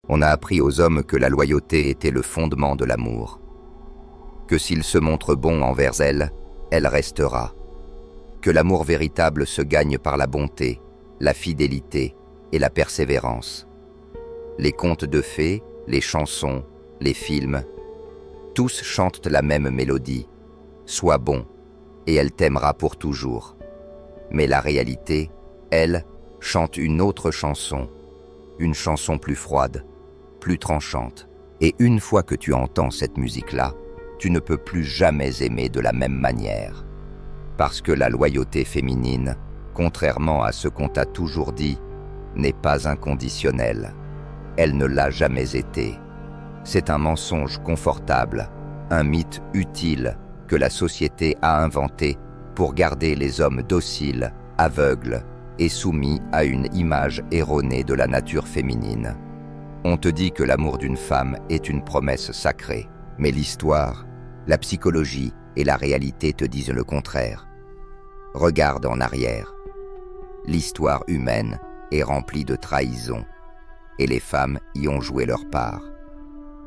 On a appris aux hommes que la loyauté était le fondement de l'amour, que s'il se montre bon envers elle, elle restera, que l'amour véritable se gagne par la bonté, la fidélité et la persévérance. Les contes de fées, les chansons, les films, tous chantent la même mélodie. Sois bon, et elle t'aimera pour toujours. Mais la réalité, elle, chante une autre chanson, une chanson plus froide, plus tranchante. Et une fois que tu entends cette musique-là, tu ne peux plus jamais aimer de la même manière. Parce que la loyauté féminine, contrairement à ce qu'on t'a toujours dit, n'est pas inconditionnelle. Elle ne l'a jamais été. C'est un mensonge confortable, un mythe utile que la société a inventé pour garder les hommes dociles, aveugles et soumis à une image erronée de la nature féminine. On te dit que l'amour d'une femme est une promesse sacrée, mais l'histoire, la psychologie et la réalité te disent le contraire. Regarde en arrière. L'histoire humaine est remplie de trahisons, et les femmes y ont joué leur part.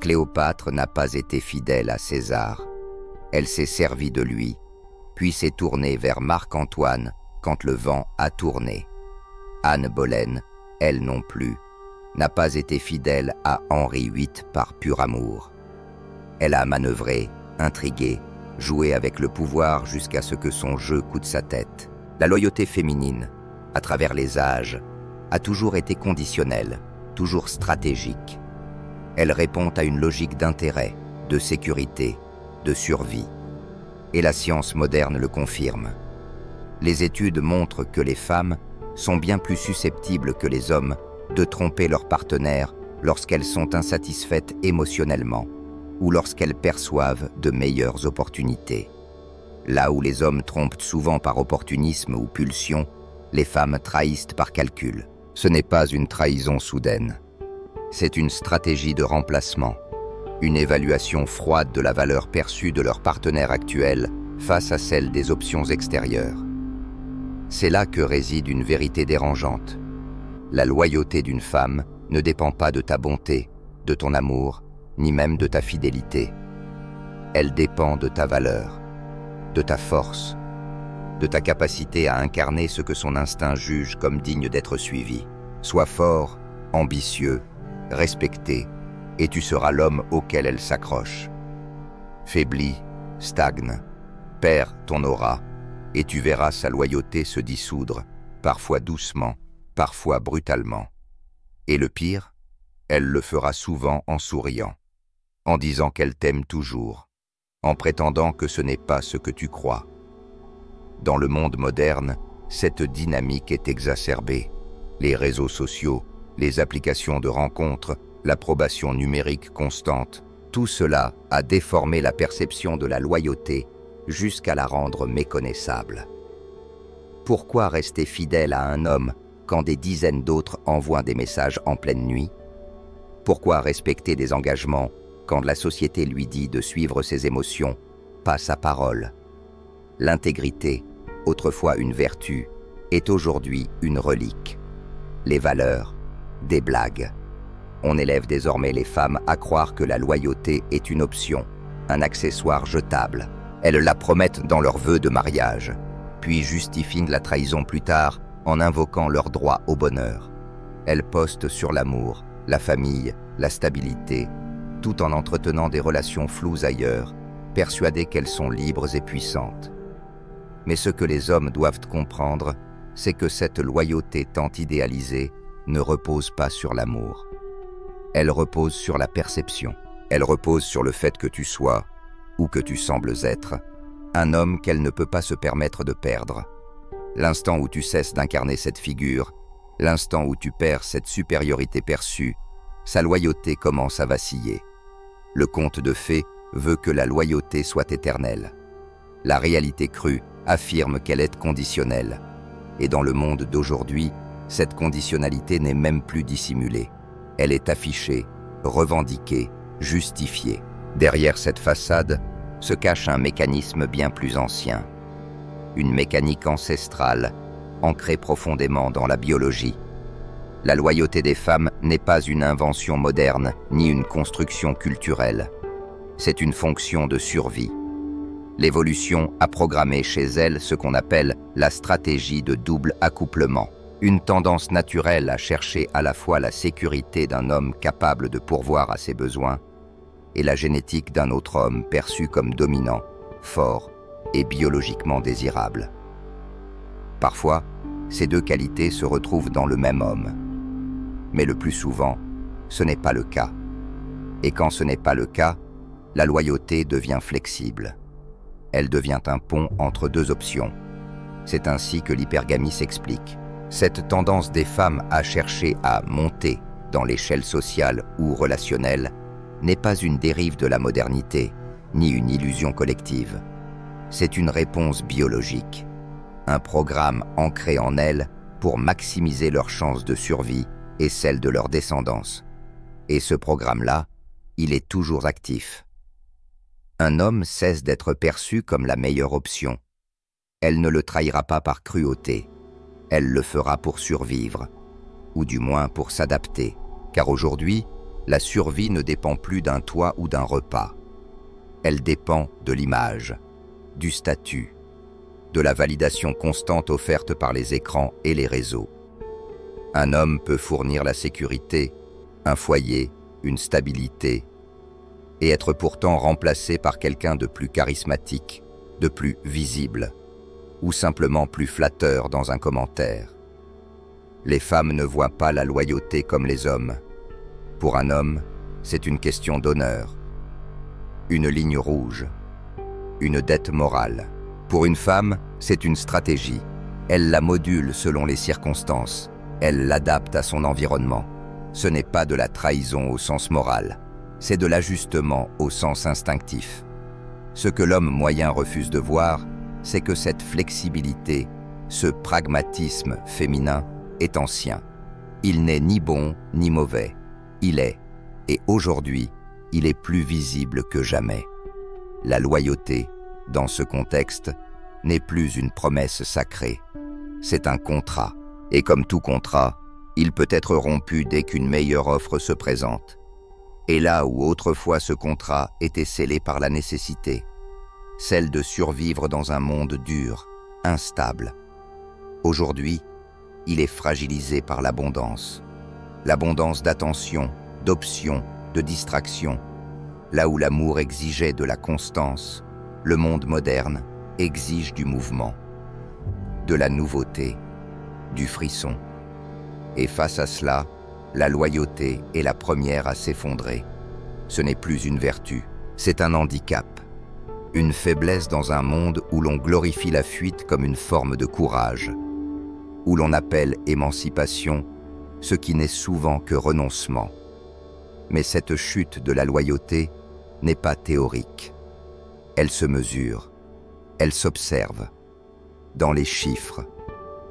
Cléopâtre n'a pas été fidèle à César. Elle s'est servie de lui, puis s'est tournée vers Marc-Antoine quand le vent a tourné. Anne Boleyn, elle non plus, n'a pas été fidèle à Henri VIII par pur amour. Elle a manœuvré, intrigué, joué avec le pouvoir jusqu'à ce que son jeu coûte sa tête. La loyauté féminine, à travers les âges, a toujours été conditionnelle, toujours stratégique. Elle répond à une logique d'intérêt, de sécurité, de survie. Et la science moderne le confirme. Les études montrent que les femmes sont bien plus susceptibles que les hommes de tromper leur partenaire lorsqu'elles sont insatisfaites émotionnellement ou lorsqu'elles perçoivent de meilleures opportunités. Là où les hommes trompent souvent par opportunisme ou pulsion, les femmes trahissent par calcul. Ce n'est pas une trahison soudaine. C'est une stratégie de remplacement, une évaluation froide de la valeur perçue de leur partenaire actuel face à celle des options extérieures. C'est là que réside une vérité dérangeante. La loyauté d'une femme ne dépend pas de ta bonté, de ton amour, ni même de ta fidélité. Elle dépend de ta valeur, de ta force, de ta capacité à incarner ce que son instinct juge comme digne d'être suivi. Sois fort, ambitieux, respecté, et tu seras l'homme auquel elle s'accroche. Faiblis, stagne, perds ton aura, et tu verras sa loyauté se dissoudre, parfois doucement, parfois brutalement. Et le pire, elle le fera souvent en souriant, en disant qu'elle t'aime toujours, en prétendant que ce n'est pas ce que tu crois. Dans le monde moderne, cette dynamique est exacerbée. Les réseaux sociaux, les applications de rencontres, l'approbation numérique constante, tout cela a déformé la perception de la loyauté jusqu'à la rendre méconnaissable. Pourquoi rester fidèle à un homme quand des dizaines d'autres envoient des messages en pleine nuit? Pourquoi respecter des engagements quand la société lui dit de suivre ses émotions, pas sa parole? L'intégrité, autrefois une vertu, est aujourd'hui une relique. Les valeurs, des blagues. On élève désormais les femmes à croire que la loyauté est une option, un accessoire jetable. Elles la promettent dans leurs vœux de mariage, puis justifient la trahison plus tard en invoquant leur droit au bonheur. Elles postent sur l'amour, la famille, la stabilité, tout en entretenant des relations floues ailleurs, persuadées qu'elles sont libres et puissantes. Mais ce que les hommes doivent comprendre, c'est que cette loyauté tant idéalisée ne repose pas sur l'amour. Elle repose sur la perception. Elle repose sur le fait que tu sois, ou que tu sembles être, un homme qu'elle ne peut pas se permettre de perdre. L'instant où tu cesses d'incarner cette figure, l'instant où tu perds cette supériorité perçue, sa loyauté commence à vaciller. Le conte de fées veut que la loyauté soit éternelle. La réalité crue affirme qu'elle est conditionnelle. Et dans le monde d'aujourd'hui, cette conditionnalité n'est même plus dissimulée. Elle est affichée, revendiquée, justifiée. Derrière cette façade se cache un mécanisme bien plus ancien. Une mécanique ancestrale, ancrée profondément dans la biologie. La loyauté des femmes n'est pas une invention moderne ni une construction culturelle. C'est une fonction de survie. L'évolution a programmé chez elles ce qu'on appelle la stratégie de double accouplement, une tendance naturelle à chercher à la fois la sécurité d'un homme capable de pourvoir à ses besoins et la génétique d'un autre homme perçu comme dominant, fort et biologiquement désirable. Parfois, ces deux qualités se retrouvent dans le même homme. Mais le plus souvent, ce n'est pas le cas. Et quand ce n'est pas le cas, la loyauté devient flexible. Elle devient un pont entre deux options. C'est ainsi que l'hypergamie s'explique. Cette tendance des femmes à chercher à monter dans l'échelle sociale ou relationnelle n'est pas une dérive de la modernité, ni une illusion collective. C'est une réponse biologique, un programme ancré en elles pour maximiser leurs chances de survie et celles de leur descendance. Et ce programme-là, il est toujours actif. Un homme cesse d'être perçu comme la meilleure option. Elle ne le trahira pas par cruauté. Elle le fera pour survivre, ou du moins pour s'adapter. Car aujourd'hui, la survie ne dépend plus d'un toit ou d'un repas. Elle dépend de l'image, du statut, de la validation constante offerte par les écrans et les réseaux. Un homme peut fournir la sécurité, un foyer, une stabilité, et être pourtant remplacé par quelqu'un de plus charismatique, de plus visible, ou simplement plus flatteur dans un commentaire. Les femmes ne voient pas la loyauté comme les hommes. Pour un homme, c'est une question d'honneur, une ligne rouge, une dette morale. Pour une femme, c'est une stratégie. Elle la module selon les circonstances. Elle l'adapte à son environnement. Ce n'est pas de la trahison au sens moral, c'est de l'ajustement au sens instinctif. Ce que l'homme moyen refuse de voir, c'est que cette flexibilité, ce pragmatisme féminin est ancien. Il n'est ni bon ni mauvais. Il est, et aujourd'hui, il est plus visible que jamais. La loyauté, dans ce contexte, n'est plus une promesse sacrée. C'est un contrat. Et comme tout contrat, il peut être rompu dès qu'une meilleure offre se présente. Et là où autrefois ce contrat était scellé par la nécessité, celle de survivre dans un monde dur, instable. Aujourd'hui, il est fragilisé par l'abondance d'attention, d'options, de distractions. Là où l'amour exigeait de la constance, le monde moderne exige du mouvement, de la nouveauté, du frisson. Et face à cela, la loyauté est la première à s'effondrer. Ce n'est plus une vertu, c'est un handicap, une faiblesse dans un monde où l'on glorifie la fuite comme une forme de courage, où l'on appelle émancipation ce qui n'est souvent que renoncement. Mais cette chute de la loyauté n'est pas théorique. Elle se mesure, elle s'observe, dans les chiffres,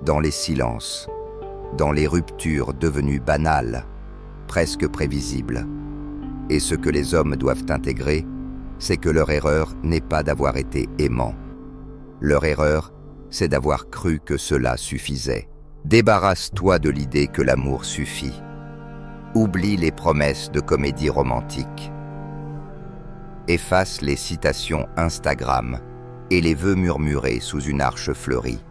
dans les silences, dans les ruptures devenues banales, presque prévisibles. Et ce que les hommes doivent intégrer, c'est que leur erreur n'est pas d'avoir été aimants. Leur erreur, c'est d'avoir cru que cela suffisait. Débarrasse-toi de l'idée que l'amour suffit. Oublie les promesses de comédie romantique. Efface les citations Instagram et les vœux murmurés sous une arche fleurie.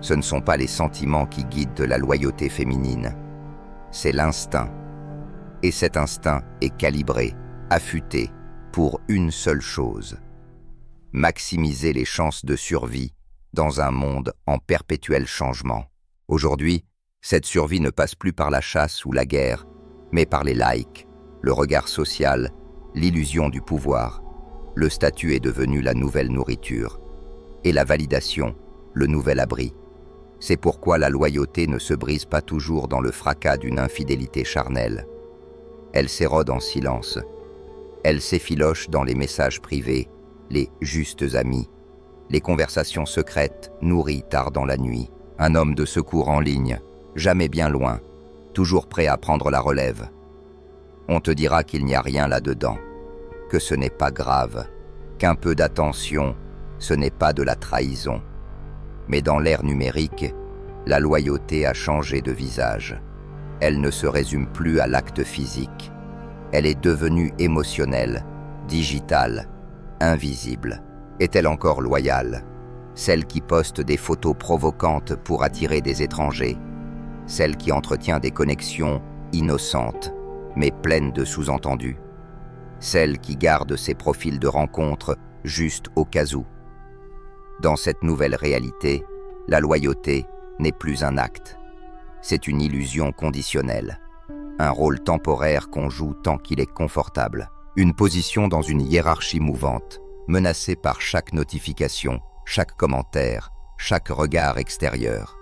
Ce ne sont pas les sentiments qui guident la loyauté féminine, c'est l'instinct. Et cet instinct est calibré, affûté, pour une seule chose: maximiser les chances de survie dans un monde en perpétuel changement. Aujourd'hui, cette survie ne passe plus par la chasse ou la guerre, mais par les likes, le regard social, l'illusion du pouvoir. Le statut est devenu la nouvelle nourriture, et la validation, le nouvel abri. C'est pourquoi la loyauté ne se brise pas toujours dans le fracas d'une infidélité charnelle. Elle s'érode en silence. Elle s'effiloche dans les messages privés, les justes amis, les conversations secrètes nourries tard dans la nuit. Un homme de secours en ligne, jamais bien loin, toujours prêt à prendre la relève. On te dira qu'il n'y a rien là-dedans, que ce n'est pas grave, qu'un peu d'attention, ce n'est pas de la trahison. Mais dans l'ère numérique, la loyauté a changé de visage. Elle ne se résume plus à l'acte physique. Elle est devenue émotionnelle, digitale, invisible. Est-elle encore loyale? Celle qui poste des photos provocantes pour attirer des étrangers. Celle qui entretient des connexions innocentes, mais pleines de sous-entendus. Celle qui garde ses profils de rencontres juste au cas où. Dans cette nouvelle réalité, la loyauté n'est plus un acte. C'est une illusion conditionnelle. Un rôle temporaire qu'on joue tant qu'il est confortable. Une position dans une hiérarchie mouvante, menacée par chaque notification, chaque commentaire, chaque regard extérieur.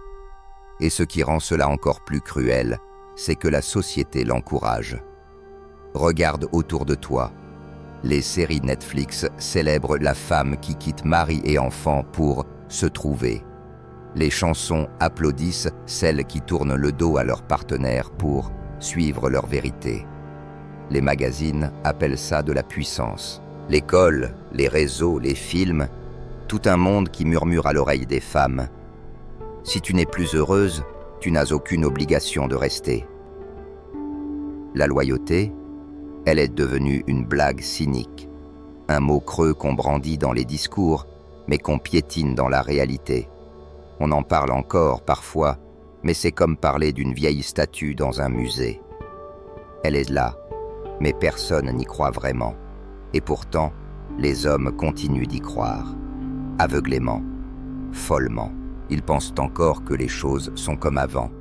Et ce qui rend cela encore plus cruel, c'est que la société l'encourage. Regarde autour de toi. Les séries Netflix célèbrent la femme qui quitte mari et enfant pour se trouver. Les chansons applaudissent celles qui tournent le dos à leur partenaire pour suivre leur vérité. Les magazines appellent ça de la puissance. L'école, les réseaux, les films, tout un monde qui murmure à l'oreille des femmes. Si tu n'es plus heureuse, tu n'as aucune obligation de rester. La loyauté, elle est devenue une blague cynique, un mot creux qu'on brandit dans les discours, mais qu'on piétine dans la réalité. On en parle encore parfois, mais c'est comme parler d'une vieille statue dans un musée. Elle est là, mais personne n'y croit vraiment. Et pourtant, les hommes continuent d'y croire. Aveuglément, follement. Ils pensent encore que les choses sont comme avant.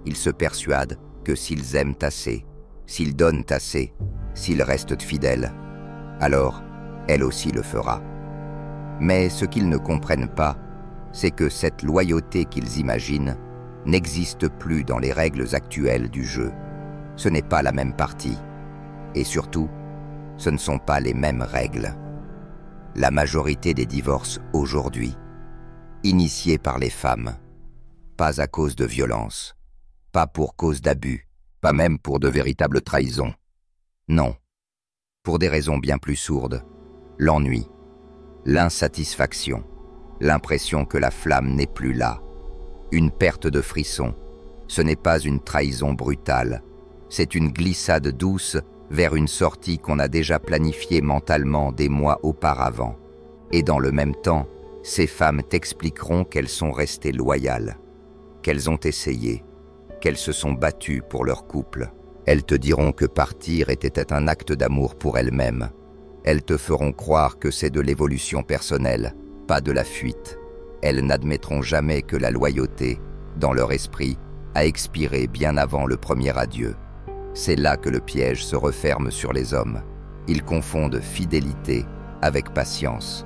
Ils se persuadent que s'ils aiment assez, s'ils donnent assez, s'ils restent fidèles, alors elle aussi le fera. Mais ce qu'ils ne comprennent pas, c'est que cette loyauté qu'ils imaginent n'existe plus dans les règles actuelles du jeu. Ce n'est pas la même partie. Et surtout, ce ne sont pas les mêmes règles. La majorité des divorces aujourd'hui, initiés par les femmes, pas à cause de violence, pas pour cause d'abus, pas même pour de véritables trahisons. Non, pour des raisons bien plus sourdes. L'ennui, l'insatisfaction, l'impression que la flamme n'est plus là, une perte de frisson. Ce n'est pas une trahison brutale, c'est une glissade douce vers une sortie qu'on a déjà planifiée mentalement des mois auparavant. Et dans le même temps, ces femmes t'expliqueront qu'elles sont restées loyales, qu'elles ont essayé, qu'elles se sont battues pour leur couple. Elles te diront que partir était un acte d'amour pour elles-mêmes. Elles te feront croire que c'est de l'évolution personnelle, pas de la fuite. Elles n'admettront jamais que la loyauté, dans leur esprit, a expiré bien avant le premier adieu. C'est là que le piège se referme sur les hommes. Ils confondent fidélité avec patience.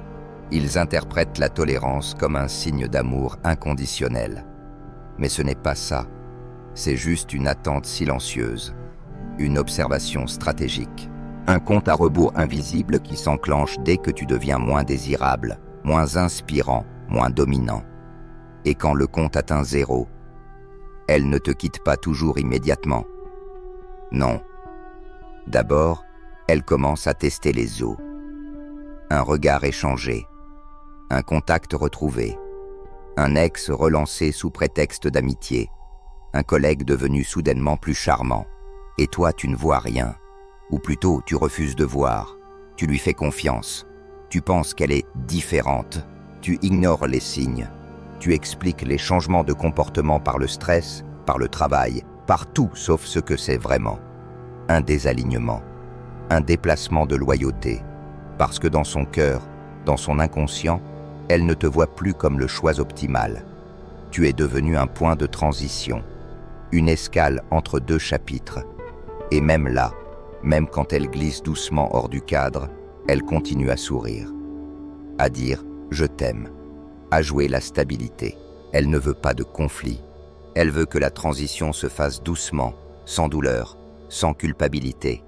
Ils interprètent la tolérance comme un signe d'amour inconditionnel. Mais ce n'est pas ça. C'est juste une attente silencieuse, une observation stratégique. Un compte à rebours invisible qui s'enclenche dès que tu deviens moins désirable, moins inspirant, moins dominant. Et quand le compte atteint 0, elle ne te quitte pas toujours immédiatement. Non. D'abord, elle commence à tester les os. Un regard échangé, un contact retrouvé, un ex relancé sous prétexte d'amitié, un collègue devenu soudainement plus charmant. Et toi, tu ne vois rien. Ou plutôt, tu refuses de voir. Tu lui fais confiance. Tu penses qu'elle est différente. Tu ignores les signes. Tu expliques les changements de comportement par le stress, par le travail, par tout sauf ce que c'est vraiment. Un désalignement, un déplacement de loyauté. Parce que dans son cœur, dans son inconscient, elle ne te voit plus comme le choix optimal. Tu es devenu un point de transition, une escale entre deux chapitres. Et même là, même quand elle glisse doucement hors du cadre, elle continue à sourire, à dire « je t'aime », à jouer la stabilité. Elle ne veut pas de conflit. Elle veut que la transition se fasse doucement, sans douleur, sans culpabilité.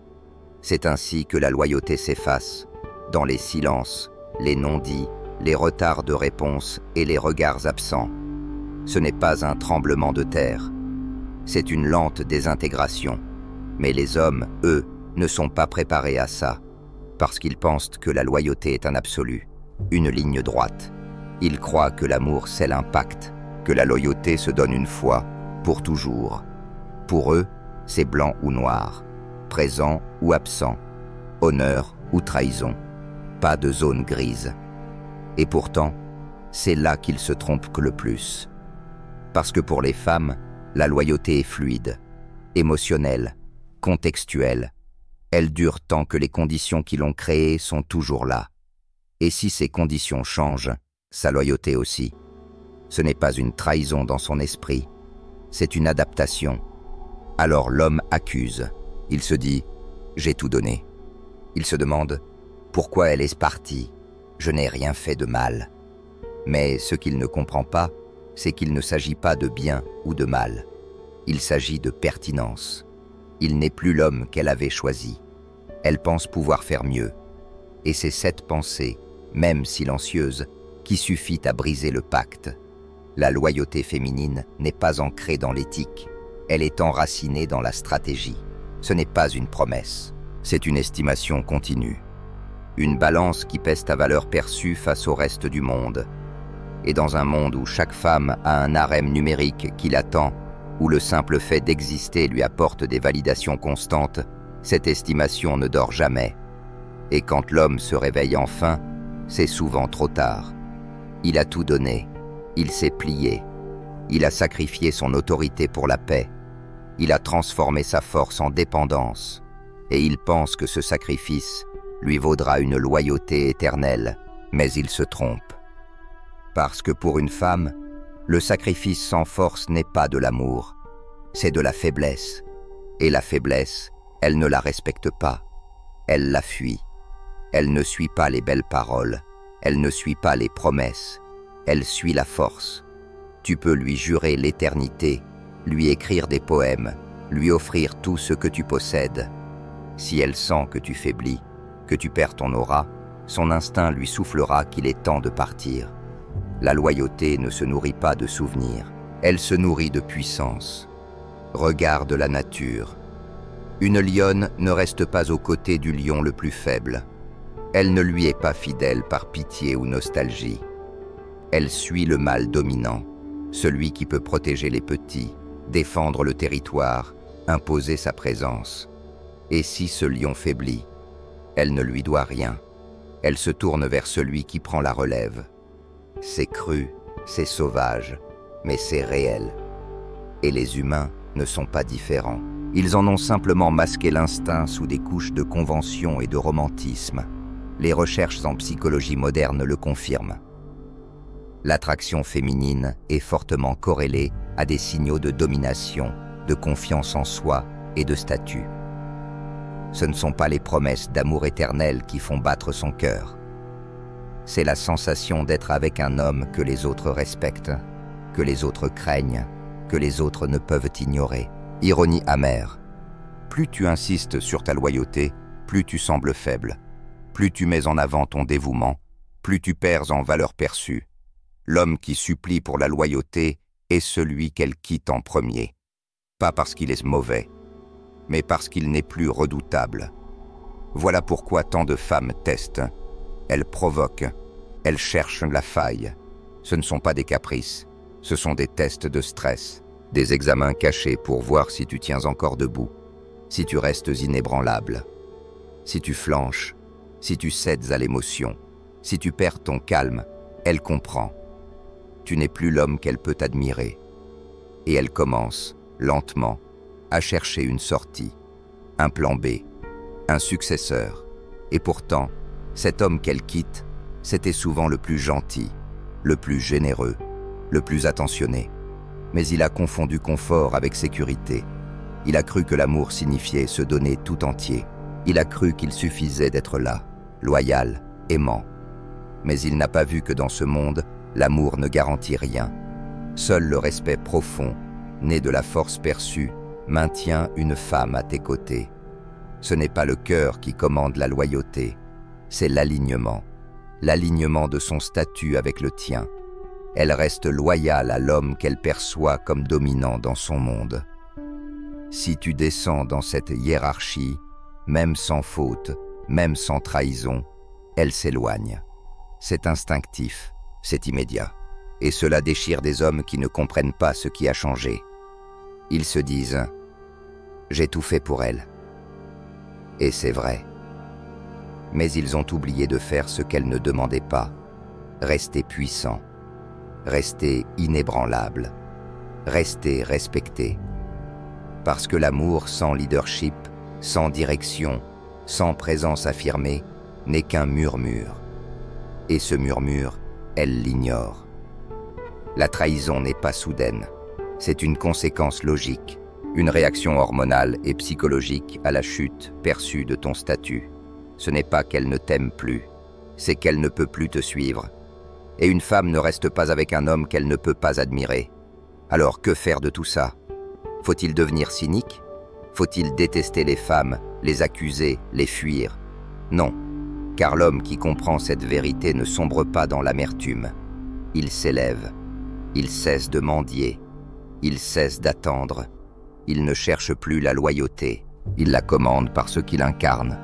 C'est ainsi que la loyauté s'efface, dans les silences, les non-dits, les retards de réponse et les regards absents. Ce n'est pas un tremblement de terre, c'est une lente désintégration. Mais les hommes, eux, ne sont pas préparés à ça, parce qu'ils pensent que la loyauté est un absolu, une ligne droite. Ils croient que l'amour c'est l'impact, que la loyauté se donne une fois, pour toujours. Pour eux, c'est blanc ou noir, présent ou absent, honneur ou trahison, pas de zone grise. Et pourtant, c'est là qu'ils se trompent le plus. Parce que pour les femmes, la loyauté est fluide, émotionnelle, contextuelle. Elle dure tant que les conditions qui l'ont créée sont toujours là. Et si ces conditions changent, sa loyauté aussi. Ce n'est pas une trahison dans son esprit, c'est une adaptation. Alors l'homme accuse. Il se dit « j'ai tout donné ». Il se demande « pourquoi elle est partie ? Je n'ai rien fait de mal ». Mais ce qu'il ne comprend pas, c'est qu'il ne s'agit pas de bien ou de mal. Il s'agit de pertinence. Il n'est plus l'homme qu'elle avait choisi. Elle pense pouvoir faire mieux. Et c'est cette pensée, même silencieuse, qui suffit à briser le pacte. La loyauté féminine n'est pas ancrée dans l'éthique. Elle est enracinée dans la stratégie. Ce n'est pas une promesse, c'est une estimation continue. Une balance qui pèse ta valeur perçue face au reste du monde. Et dans un monde où chaque femme a un harem numérique qui l'attend, où le simple fait d'exister lui apporte des validations constantes, cette estimation ne dort jamais. Et quand l'homme se réveille enfin, c'est souvent trop tard. Il a tout donné, il s'est plié, il a sacrifié son autorité pour la paix, il a transformé sa force en dépendance, et il pense que ce sacrifice lui vaudra une loyauté éternelle, mais il se trompe. Parce que pour une femme, le sacrifice sans force n'est pas de l'amour, c'est de la faiblesse. Et la faiblesse, elle ne la respecte pas, elle la fuit. Elle ne suit pas les belles paroles, elle ne suit pas les promesses, elle suit la force. Tu peux lui jurer l'éternité, lui écrire des poèmes, lui offrir tout ce que tu possèdes. Si elle sent que tu faiblis, que tu perds ton aura, son instinct lui soufflera qu'il est temps de partir. La loyauté ne se nourrit pas de souvenirs, elle se nourrit de puissance. Regarde la nature. Une lionne ne reste pas aux côtés du lion le plus faible. Elle ne lui est pas fidèle par pitié ou nostalgie. Elle suit le mâle dominant, celui qui peut protéger les petits, défendre le territoire, imposer sa présence. Et si ce lion faiblit, elle ne lui doit rien. Elle se tourne vers celui qui prend la relève. C'est cru, c'est sauvage, mais c'est réel. Et les humains ne sont pas différents. Ils en ont simplement masqué l'instinct sous des couches de convention et de romantisme. Les recherches en psychologie moderne le confirment. L'attraction féminine est fortement corrélée à des signaux de domination, de confiance en soi et de statut. Ce ne sont pas les promesses d'amour éternel qui font battre son cœur. C'est la sensation d'être avec un homme que les autres respectent, que les autres craignent, que les autres ne peuvent ignorer. Ironie amère. Plus tu insistes sur ta loyauté, plus tu sembles faible. Plus tu mets en avant ton dévouement, plus tu perds en valeur perçue. L'homme qui supplie pour la loyauté est celui qu'elle quitte en premier. Pas parce qu'il est mauvais, mais parce qu'il n'est plus redoutable. Voilà pourquoi tant de femmes testent. Elles provoquent, elles cherchent la faille. Ce ne sont pas des caprices, ce sont des tests de stress, des examens cachés pour voir si tu tiens encore debout, si tu restes inébranlable, si tu flanches, si tu cèdes à l'émotion, si tu perds ton calme, elle comprend. Tu n'es plus l'homme qu'elle peut admirer. Et elle commence, lentement, à chercher une sortie, un plan B, un successeur. Et pourtant, cet homme qu'elle quitte, c'était souvent le plus gentil, le plus généreux, le plus attentionné. Mais il a confondu confort avec sécurité. Il a cru que l'amour signifiait se donner tout entier. Il a cru qu'il suffisait d'être là, loyal, aimant. Mais il n'a pas vu que dans ce monde, l'amour ne garantit rien. Seul le respect profond, né de la force perçue, maintient une femme à tes côtés. Ce n'est pas le cœur qui commande la loyauté, c'est l'alignement de son statut avec le tien. Elle reste loyale à l'homme qu'elle perçoit comme dominant dans son monde. Si tu descends dans cette hiérarchie, même sans faute, même sans trahison, elle s'éloigne. C'est instinctif, c'est immédiat. Et cela déchire des hommes qui ne comprennent pas ce qui a changé. Ils se disent J'ai tout fait pour elle. Et c'est vrai. Mais ils ont oublié de faire ce qu'elle ne demandait pas. Rester puissant, rester inébranlable, rester respecté. Parce que l'amour sans leadership, sans direction, sans présence affirmée, n'est qu'un murmure. Et ce murmure, elle l'ignore. La trahison n'est pas soudaine. C'est une conséquence logique, une réaction hormonale et psychologique à la chute perçue de ton statut. Ce n'est pas qu'elle ne t'aime plus, c'est qu'elle ne peut plus te suivre. Et une femme ne reste pas avec un homme qu'elle ne peut pas admirer. Alors que faire de tout ça? Faut-il devenir cynique? Faut-il détester les femmes, les accuser, les fuir? Non, car l'homme qui comprend cette vérité ne sombre pas dans l'amertume. Il s'élève, il cesse de mendier, il cesse d'attendre. Il ne cherche plus la loyauté, il la commande par ce qu'il incarne.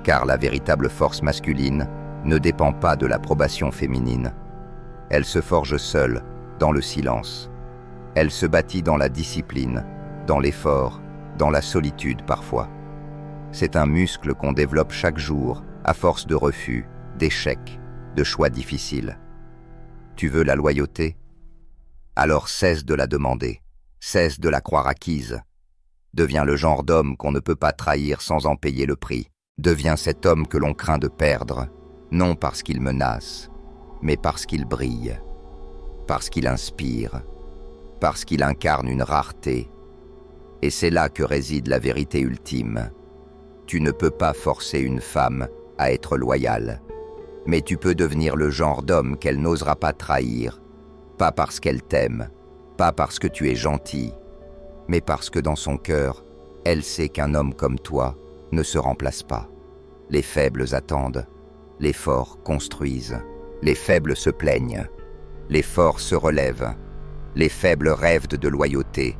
Car la véritable force masculine ne dépend pas de l'approbation féminine. Elle se forge seule, dans le silence. Elle se bâtit dans la discipline, dans l'effort, dans la solitude parfois. C'est un muscle qu'on développe chaque jour, à force de refus, d'échecs, de choix difficiles. Tu veux la loyauté? Alors cesse de la demander, cesse de la croire acquise. Deviens le genre d'homme qu'on ne peut pas trahir sans en payer le prix. Deviens cet homme que l'on craint de perdre, non parce qu'il menace, mais parce qu'il brille, parce qu'il inspire, parce qu'il incarne une rareté. Et c'est là que réside la vérité ultime. Tu ne peux pas forcer une femme à être loyale, mais tu peux devenir le genre d'homme qu'elle n'osera pas trahir, pas parce qu'elle t'aime, pas parce que tu es gentil, mais parce que dans son cœur, elle sait qu'un homme comme toi ne se remplace pas. Les faibles attendent, les forts construisent, les faibles se plaignent, les forts se relèvent, les faibles rêvent de loyauté,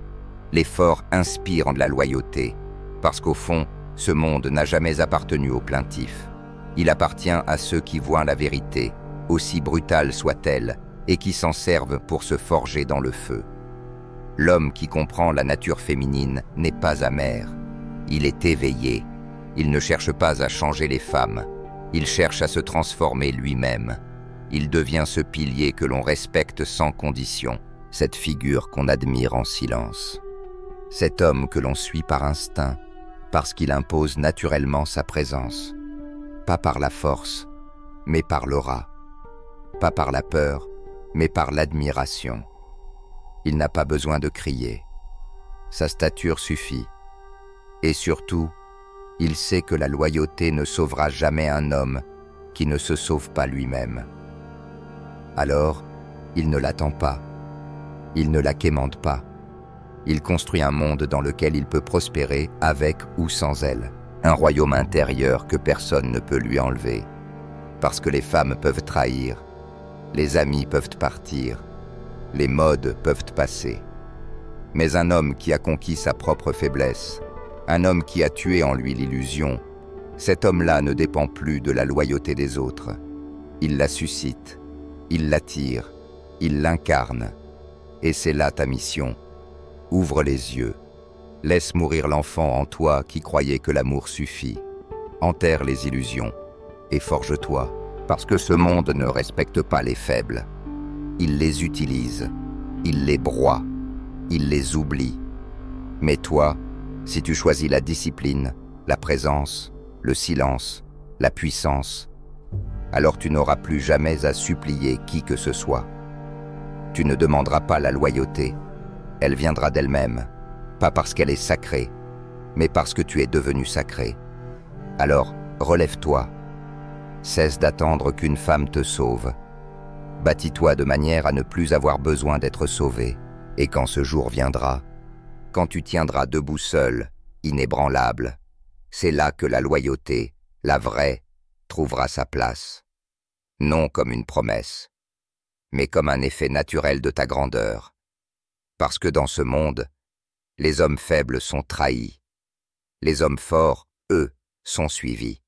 les forts inspirent de la loyauté, parce qu'au fond, ce monde n'a jamais appartenu aux plaintifs. Il appartient à ceux qui voient la vérité, aussi brutale soit-elle, et qui s'en servent pour se forger dans le feu. L'homme qui comprend la nature féminine n'est pas amer. Il est éveillé. Il ne cherche pas à changer les femmes. Il cherche à se transformer lui-même. Il devient ce pilier que l'on respecte sans condition, cette figure qu'on admire en silence. Cet homme que l'on suit par instinct, parce qu'il impose naturellement sa présence. Pas par la force, mais par l'aura. Pas par la peur, mais par l'admiration. Il n'a pas besoin de crier. Sa stature suffit. Et surtout, il sait que la loyauté ne sauvera jamais un homme qui ne se sauve pas lui-même. Alors, il ne l'attend pas. Il ne la quémande pas. Il construit un monde dans lequel il peut prospérer avec ou sans elle. Un royaume intérieur que personne ne peut lui enlever. Parce que les femmes peuvent trahir, les amis peuvent partir, les modes peuvent passer. Mais un homme qui a conquis sa propre faiblesse, un homme qui a tué en lui l'illusion, cet homme-là ne dépend plus de la loyauté des autres. Il la suscite, il l'attire, il l'incarne. Et c'est là ta mission. Ouvre les yeux. Laisse mourir l'enfant en toi qui croyait que l'amour suffit. Enterre les illusions et forge-toi, parce que ce monde ne respecte pas les faibles. Il les utilise, il les broie, il les oublie. Mais toi, si tu choisis la discipline, la présence, le silence, la puissance, alors tu n'auras plus jamais à supplier qui que ce soit. Tu ne demanderas pas la loyauté, elle viendra d'elle-même, pas parce qu'elle est sacrée, mais parce que tu es devenu sacré. Alors, relève-toi, cesse d'attendre qu'une femme te sauve. Bâtis-toi de manière à ne plus avoir besoin d'être sauvé, et quand ce jour viendra, quand tu tiendras debout seul, inébranlable, c'est là que la loyauté, la vraie, trouvera sa place. Non comme une promesse, mais comme un effet naturel de ta grandeur. Parce que dans ce monde, les hommes faibles sont trahis. Les hommes forts, eux, sont suivis.